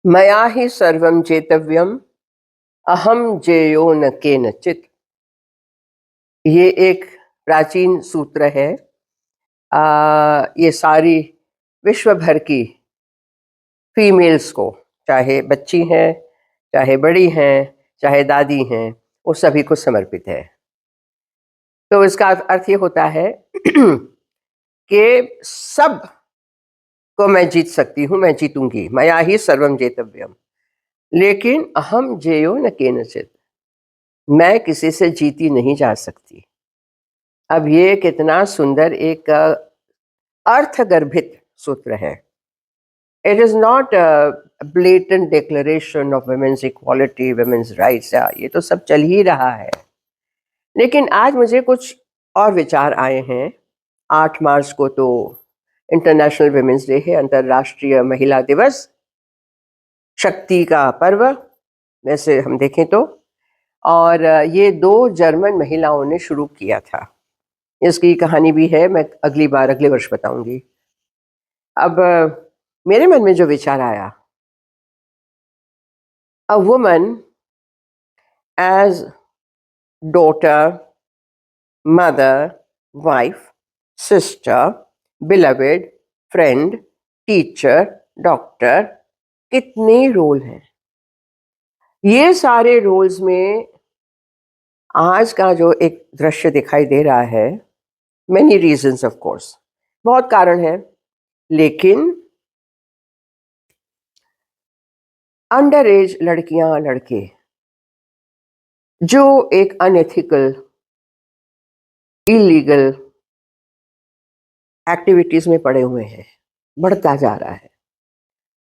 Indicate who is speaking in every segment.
Speaker 1: मया हि सर्वं जेतव्यम् अहम जेयो न केनचित्। ये एक प्राचीन सूत्र है। ये सारी विश्व भर की फीमेल्स को, चाहे बच्ची हैं, चाहे बड़ी हैं, चाहे दादी हैं, वो सभी को समर्पित है। तो इसका अर्थ ये होता है कि सब को मैं जीत सकती हूँ, मैं जीतूंगी। मया ही सर्वम जेतव्यम, लेकिन अहम जेयो न केनचित्, मैं किसी से जीती नहीं जा सकती। अब ये कितना सुंदर एक अर्थगर्भित सूत्र है। It is not blatant declaration of women's equality, women's rights, ये तो सब चल ही रहा है। लेकिन आज मुझे कुछ और विचार आए हैं। 8 मार्च को तो इंटरनेशनल वुमेन्स डे है, अंतर्राष्ट्रीय महिला दिवस, शक्ति का पर्व वैसे हम देखें तो। और ये 2 जर्मन महिलाओं ने शुरू किया था। इसकी कहानी भी है, मैं अगली बार अगले वर्ष बताऊंगी। अब मेरे मन में जो विचार आया, a woman as daughter, mother, wife, sister, beloved, friend, teacher, doctor, कितने रोल हैं। ये सारे रोल्स में आज का जो एक दृश्य दिखाई दे रहा है, मेनी रीजंस ऑफ कोर्स, बहुत कारण है, लेकिन अंडर एज लड़कियां, लड़के जो एक अनएथिकल, इलीगल एक्टिविटीज में पड़े हुए हैं, बढ़ता जा रहा है।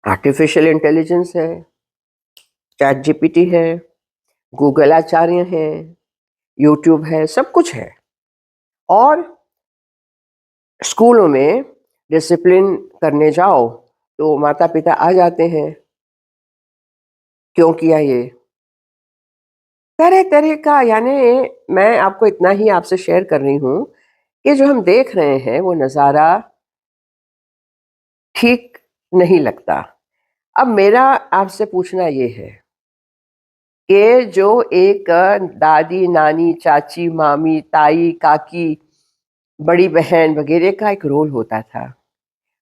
Speaker 1: आर्टिफिशियल इंटेलिजेंस है, चैट जीपीटी है, गूगल आचार्य है, यूट्यूब है, सब कुछ है। और स्कूलों में डिसिप्लिन करने जाओ तो माता पिता आ जाते हैं, क्यों किया ये, तरह तरह का। यानी मैं आपको इतना ही आपसे शेयर कर रही हूँ कि जो हम देख रहे हैं वो नज़ारा ठीक नहीं लगता। अब मेरा आपसे पूछना ये है कि जो एक दादी, नानी, चाची, मामी, ताई, काकी, बड़ी बहन वगैरह का एक रोल होता था,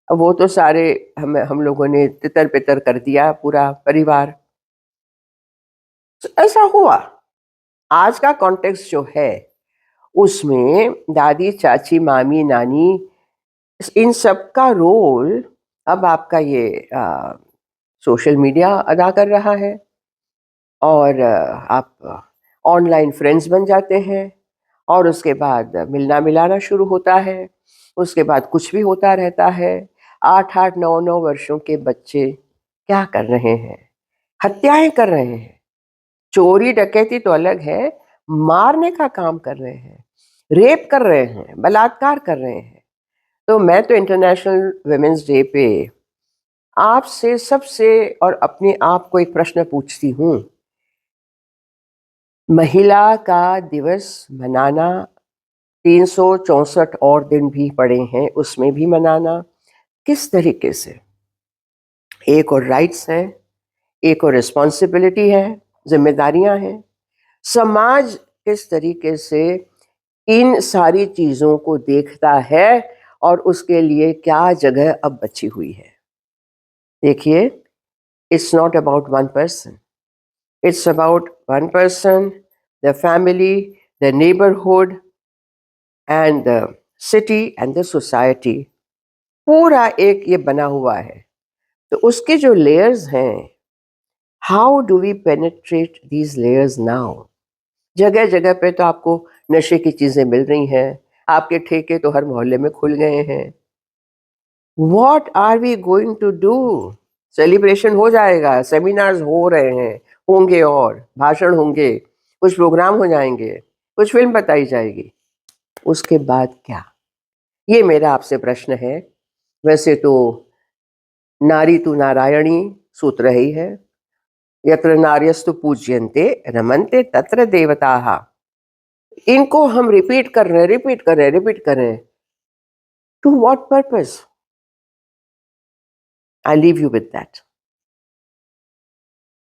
Speaker 1: अब वो तो सारे हम लोगों ने तितर बितर कर दिया, पूरा परिवार। तो ऐसा हुआ। आज का कॉन्टेक्स्ट जो है उसमें दादी, चाची, मामी, नानी, इन सब का रोल अब आपका ये सोशल मीडिया अदा कर रहा है। और आप ऑनलाइन फ्रेंड्स बन जाते हैं, और उसके बाद मिलना मिलाना शुरू होता है, उसके बाद कुछ भी होता रहता है। 8-8, 9-9 वर्षों के बच्चे क्या कर रहे हैं? हत्याएं कर रहे हैं। चोरी डकैती तो अलग है, मारने का काम कर रहे हैं, रेप कर रहे हैं, बलात्कार कर रहे हैं। तो मैं तो इंटरनेशनल वुमेन्स डे पे आपसे सबसे और अपने आप को एक प्रश्न पूछती हूँ। महिला का दिवस मनाना, 364 और दिन भी पड़े हैं उसमें भी मनाना, किस तरीके से? एक और राइट्स हैं, एक और रिस्पॉन्सिबिलिटी है, जिम्मेदारियां हैं। समाज किस तरीके से इन सारी चीजों को देखता है और उसके लिए क्या जगह अब बची हुई है? देखिए, it's not about one person, it's about one person, the family, the neighbourhood and the city and the society. पूरा एक ये बना हुआ है। तो उसके जो लेयर्स हैं, how do we penetrate these layers now? जगह जगह पे तो आपको नशे की चीजें मिल रही हैं, आपके ठेके तो हर मोहल्ले में खुल गए हैं। What are we going to do? Celebration हो जाएगा, सेमिनार्स हो रहे हैं, होंगे, और भाषण होंगे, कुछ प्रोग्राम हो जाएंगे, कुछ फिल्म बताई जाएगी, उसके बाद क्या? ये मेरा आपसे प्रश्न है। वैसे तो नारी तु नारायणी सूत्र ही है, यत्र नार्यस्तु पूज्यन्ते रमन्ते तत्र देवताः। इनको हम रिपीट कर रहे हैं, रिपीट कर रहे हैं, रिपीट कर रहे हैं। To what purpose? I leave you with that.